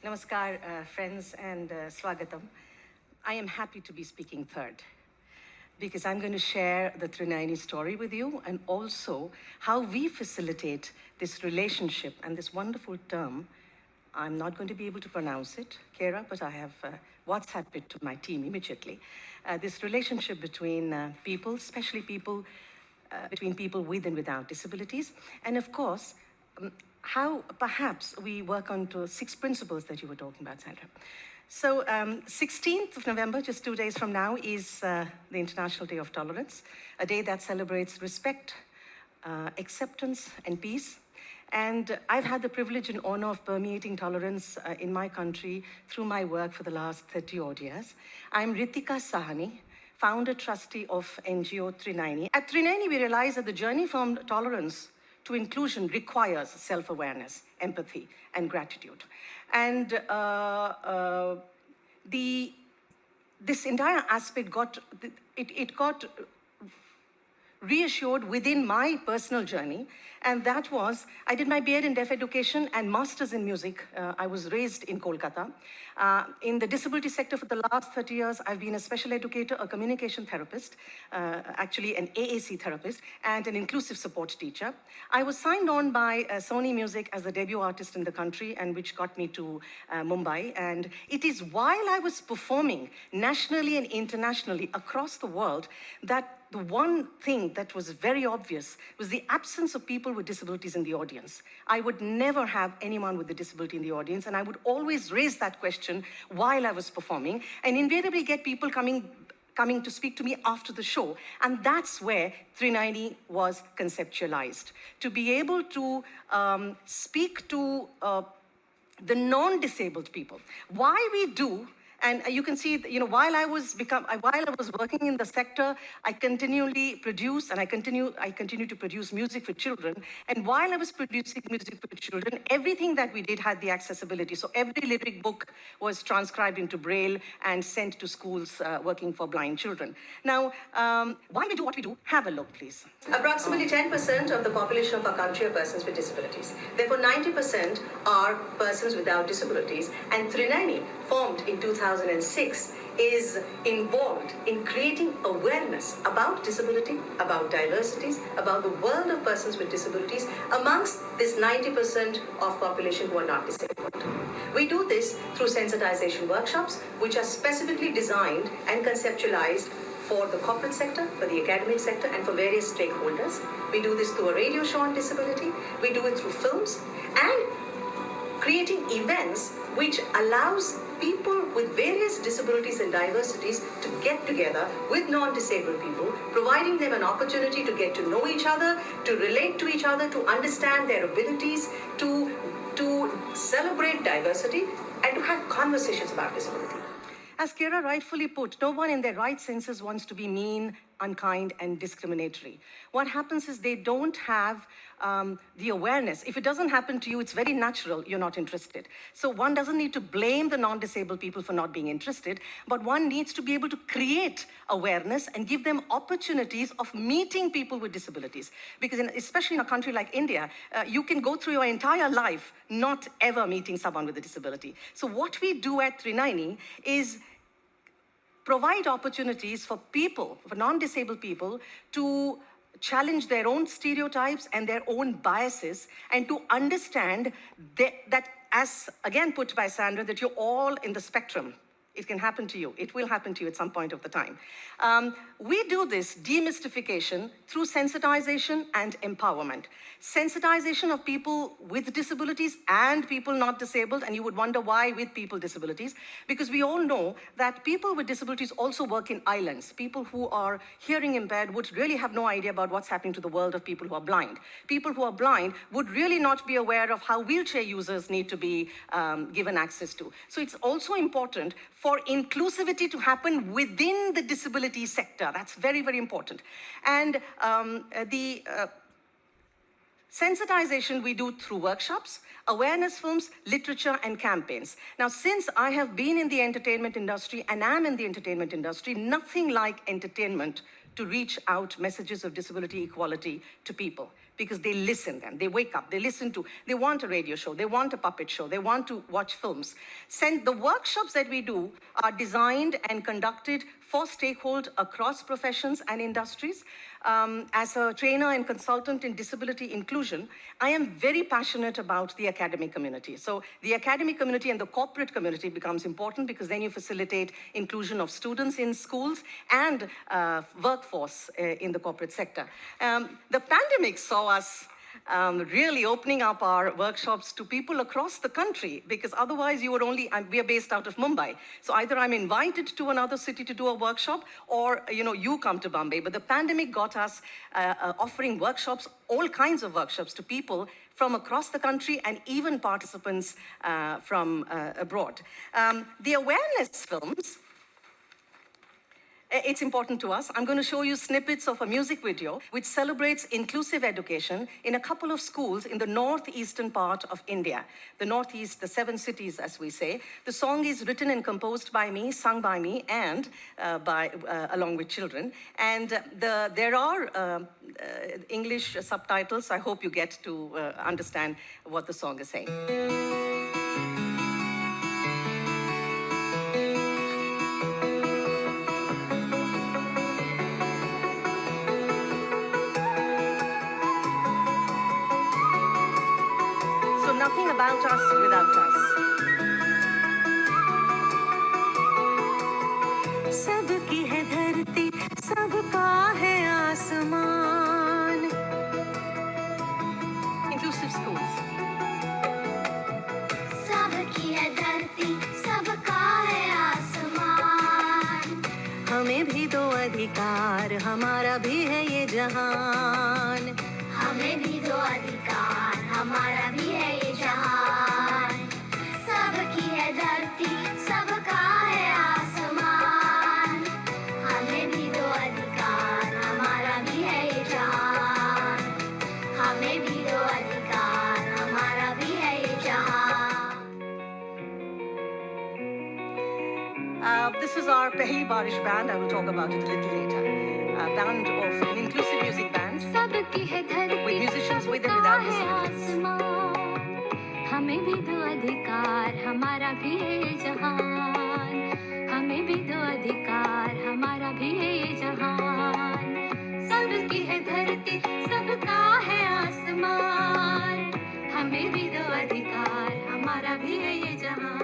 Namaskar, friends, and swagatam. I am happy to be speaking third because I'm going to share the Trinayani story with you and also how we facilitate this relationship and this wonderful term. I'm not going to be able to pronounce it, Kara, but I have WhatsApped it to my team immediately. This relationship between people, especially between people with and without disabilities, and of course, how perhaps we work on to 6 principles that you were talking about, Sandra. So 16th of November, just 2 days from now, is the International Day of Tolerance, a day that celebrates respect, acceptance, and peace. And I've had the privilege and honor of permeating tolerance in my country through my work for the last 30 odd years. I'm Ritika Sahni, founder-trustee of NGO Trinayani. At Trinayani, we realize that the journey from tolerance to inclusion requires self-awareness, empathy, and gratitude. And this entire aspect got reassured within my personal journey, and that was, I did my BEd in Deaf Education and Masters in Music. I was raised in Kolkata. In the disability sector for the last 30 years, I've been a special educator, a communication therapist, actually an AAC therapist, and an inclusive support teacher. I was signed on by Sony Music as the debut artist in the country, and which got me to Mumbai. And it is while I was performing nationally and internationally across the world that the one thing that was very obvious was the absence of people with disabilities in the audience. I would never have anyone with a disability in the audience, and I would always raise that question while I was performing, and invariably get people coming to speak to me after the show. And that's where Trinayani was conceptualized. To be able to speak to the non-disabled people. Why we do. And you can see, while I was working in the sector, I continually produce, and I continue to produce music for children. And while I was producing music for children, everything that we did had the accessibility. So every lyric book was transcribed into Braille and sent to schools working for blind children. Now, why we do what we do? Have a look, please. Approximately 10% of the population of our country are persons with disabilities. Therefore, 90% are persons without disabilities. And Trinayani, formed in 2006, is involved in creating awareness about disability, about diversities, about the world of persons with disabilities amongst this 90% of population who are not disabled. We do this through sensitization workshops, which are specifically designed and conceptualized for the corporate sector, for the academic sector, and for various stakeholders. We do this through a radio show on disability. We do it through films and creating events which allows people with various disabilities and diversities to get together with non-disabled people, providing them an opportunity to get to know each other, to relate to each other, to understand their abilities, to celebrate diversity, and to have conversations about disability. As Kira rightfully put, no one in their right senses wants to be mean, unkind, and discriminatory. What happens is they don't have the awareness. If it doesn't happen to you, it's very natural you're not interested. So one doesn't need to blame the non-disabled people for not being interested, but one needs to be able to create awareness and give them opportunities of meeting people with disabilities. Because especially in a country like India, you can go through your entire life not ever meeting someone with a disability. So what we do at Trinayani is provide opportunities for people, for non-disabled people, to challenge their own stereotypes and their own biases, and to understand that, as again put by Sandra, that you're all in the spectrum. It can happen to you. It will happen to you at some point of the time. We do this demystification through sensitization and empowerment. Sensitization of people with disabilities and people not disabled, and you would wonder why with people with disabilities, because we all know that people with disabilities also work in islands. People who are hearing impaired would really have no idea about what's happening to the world of people who are blind. People who are blind would really not be aware of how wheelchair users need to be given access to. So it's also important for inclusivity to happen within the disability sector. That's very, very important. And sensitization we do through workshops, awareness films, literature, and campaigns. Now, since I have been in the entertainment industry and am in the entertainment industry, nothing like entertainment to reach out messages of disability equality to people. because they listen then. They wake up, they listen to, they want a radio show, they want a puppet show, they want to watch films. The workshops that we do are designed and conducted for stakeholders across professions and industries. As a trainer and consultant in disability inclusion, I am very passionate about the academic community. So the academic community and the corporate community becomes important because then you facilitate inclusion of students in schools and workforce in the corporate sector. The pandemic saw us really opening up our workshops to people across the country, because otherwise you were only, we are based out of Mumbai. So either I'm invited to another city to do a workshop, or you come to Bombay. But the pandemic got us offering workshops, all kinds of workshops to people from across the country and even participants from abroad. The awareness films, it's important to us. I'm going to show you snippets of a music video which celebrates inclusive education in a couple of schools in the northeastern part of India. The northeast, the 7 cities, as we say. The song is written and composed by me, sung by me, and along with children. And there are English subtitles. I hope you get to understand what the song is saying. Nothing about us without us. सबकी है धरती, सबका है आसमान. Inclusive schools. सबकी है धरती, सबका है आसमान. हमें भी दो अधिकार, हमारा भी है ये जहान. हमें भी दो अधिकार, हमारा भी है ये जहान. सबकी है धरती, सबका है आसमान. हमें भी दो अधिकार, हमारा भी है ये जहान. हमें भी दो अधिकार, हमारा भी है ये जहान. This is our Pehli Barish band. I will talk about it a little later. A band of an inclusive music band with musicians with and without disabilities. हमें भी दो अधिकार, हमारा भी है ये जहान. हमें भी दो अधिकार, हमारा भी है ये जहान. सबकी है धरती, सबका है आसमान. हमें भी दो अधिकार, हमारा भी है ये जहान.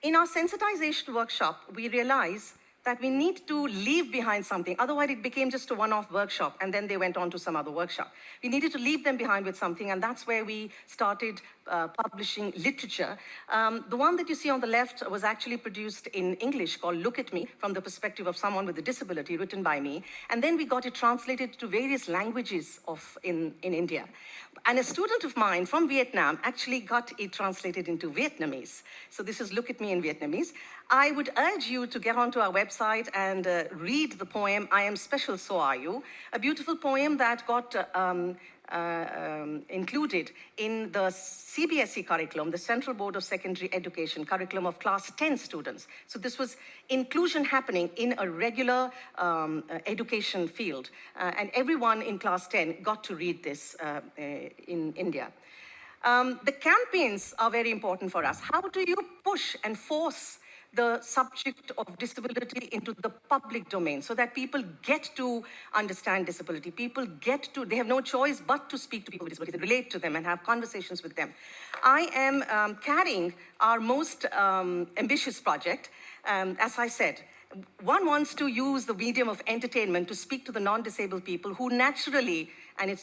In our sensitization workshop, we realized that we need to leave behind something. Otherwise, it became just a one-off workshop, and then they went on to some other workshop. We needed to leave them behind with something, and that's where we started publishing literature. The one that you see on the left was actually produced in English, called Look at Me, from the perspective of someone with a disability, written by me. And then we got it translated to various languages in India. And a student of mine from Vietnam actually got it translated into Vietnamese. So this is Look at Me in Vietnamese. I would urge you to get onto our website and read the poem, I Am Special, So Are You, a beautiful poem that got included in the CBSE curriculum, the Central Board of Secondary Education curriculum of class 10 students. So this was inclusion happening in a regular education field. And everyone in class 10 got to read this in India. The campaigns are very important for us. How do you push and force the subject of disability into the public domain so that people get to understand disability? People they have no choice but to speak to people with disability, relate to them and have conversations with them. I am carrying our most ambitious project. As I said, one wants to use the medium of entertainment to speak to the non-disabled people who naturally, and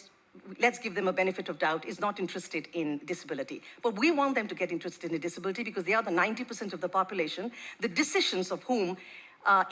let's give them a benefit of doubt, is not interested in disability. But we want them to get interested in disability because they are the 90% of the population, the decisions of whom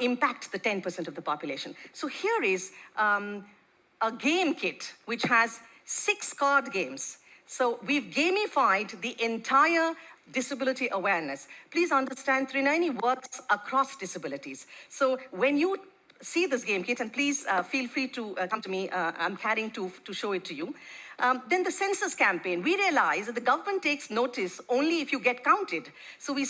impact the 10% of the population. So here is a game kit which has 6 card games. So we've gamified the entire disability awareness. Please understand, Trinayani works across disabilities. So when you see this game kit, and please feel free to come to me. I'm carrying to show it to you. Then the census campaign, we realized that the government takes notice only if you get counted. So we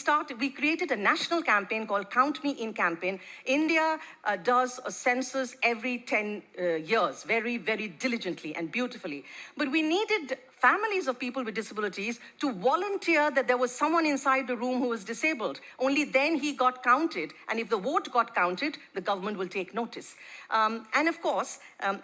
created a national campaign called Count Me In campaign. India does a census every 10 years, very, very diligently and beautifully. But we needed families of people with disabilities to volunteer that there was someone inside the room who was disabled. Only then he got counted, and if the vote got counted, the government will take notice. And of course,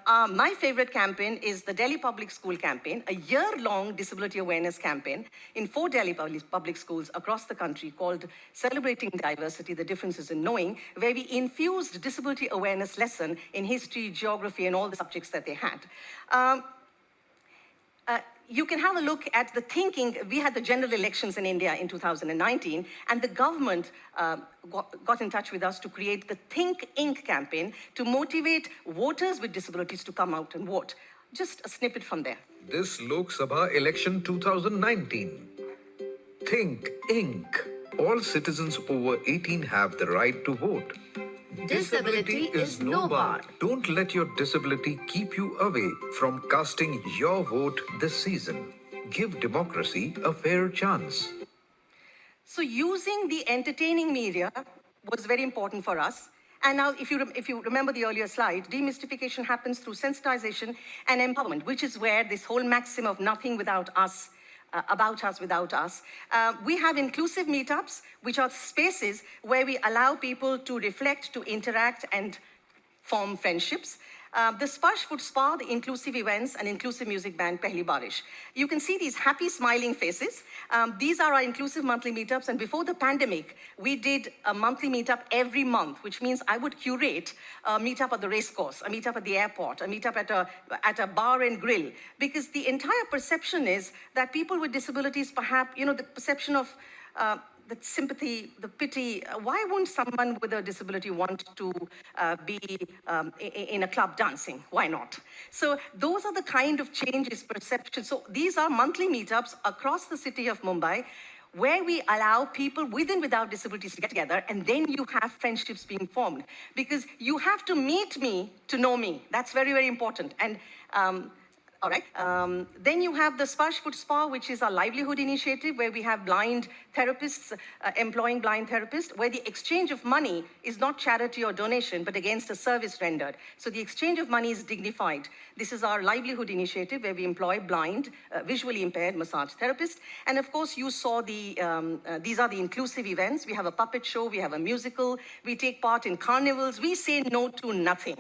my favorite campaign is the Delhi Public School campaign, a year-long disability awareness campaign in 4 Delhi public schools across the country called Celebrating Diversity, the Differences in Knowing, where we infused disability awareness lesson in history, geography, and all the subjects that they had. You can have a look at the thinking. We had the general elections in India in 2019, and the government got in touch with us to create the Think Inc. campaign to motivate voters with disabilities to come out and vote. Just a snippet from there. This Lok Sabha election 2019. Think Inc. All citizens over 18 have the right to vote. Disability is no bar. Don't let your disability keep you away from casting your vote this season. Give democracy a fair chance. So using the entertaining media was very important for us. And now, if you remember the earlier slide, demystification happens through sensitization and empowerment, which is where this whole maxim of nothing without us, about us without us. We have inclusive meetups, which are spaces where we allow people to reflect, to interact, and form friendships. The Sparsh Food Spa, the inclusive events, and inclusive music band Pehli Barish. You can see these happy, smiling faces. These are our inclusive monthly meetups, and before the pandemic, we did a monthly meetup every month, which means I would curate a meetup at the race course, a meetup at the airport, a meetup at a bar and grill, because the entire perception is that people with disabilities, perhaps, the perception of the sympathy, the pity. Why wouldn't someone with a disability want to be in a club dancing? Why not? So those are the kind of changes, perception. So these are monthly meetups across the city of Mumbai, where we allow people with and without disabilities to get together, and then you have friendships being formed. Because you have to meet me to know me. That's very, very important. And all right. Then you have the Sparsh Food Spa, which is our livelihood initiative, where we have blind therapists, employing blind therapists, where the exchange of money is not charity or donation, but against a service rendered. So the exchange of money is dignified. This is our livelihood initiative, where we employ blind, visually impaired massage therapists. And of course, you saw these are the inclusive events. We have a puppet show, we have a musical, we take part in carnivals. We say no to nothing.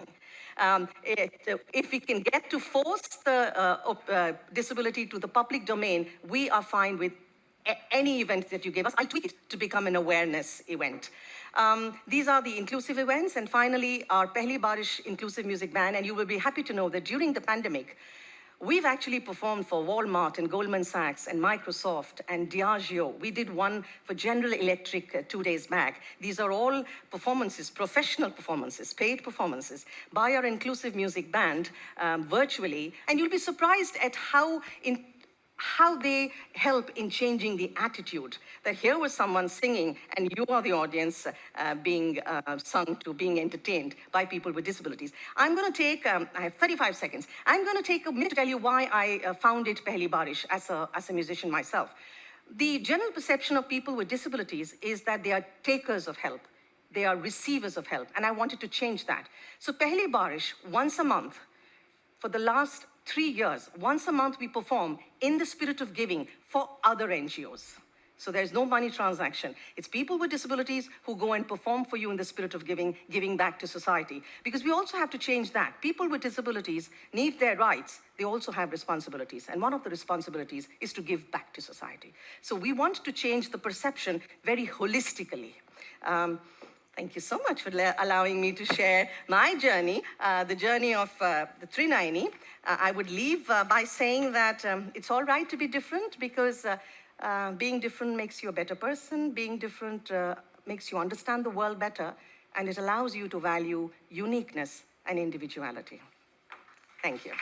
If we can get to force the disability to the public domain, we are fine with any event that you give us. I'll tweak it to become an awareness event. These are the inclusive events, and finally, our Pehli Barish inclusive music band, and you will be happy to know that during the pandemic, we've actually performed for Walmart and Goldman Sachs and Microsoft and Diageo. We did one for General Electric 2 days back. These are all performances, professional performances, paid performances by our inclusive music band virtually. And you'll be surprised at how they help in changing the attitude. That here was someone singing, and you are the audience being sung to, being entertained by people with disabilities. I'm going to take, I have 35 seconds. I'm going to take a minute to tell you why I founded Pehli Barish as a musician myself. The general perception of people with disabilities is that they are takers of help. They are receivers of help, and I wanted to change that. So Pehli Barish, once a month, for the last 3 years, once a month we perform in the spirit of giving for other NGOs. So there's no money transaction. It's people with disabilities who go and perform for you in the spirit of giving back to society. Because we also have to change that. People with disabilities need their rights. They also have responsibilities. And one of the responsibilities is to give back to society. So we want to change the perception very holistically. Thank you so much for allowing me to share my journey, the journey of the Trinayani. I would leave by saying that it's all right to be different, because being different makes you a better person. Being different makes you understand the world better, and it allows you to value uniqueness and individuality. Thank you.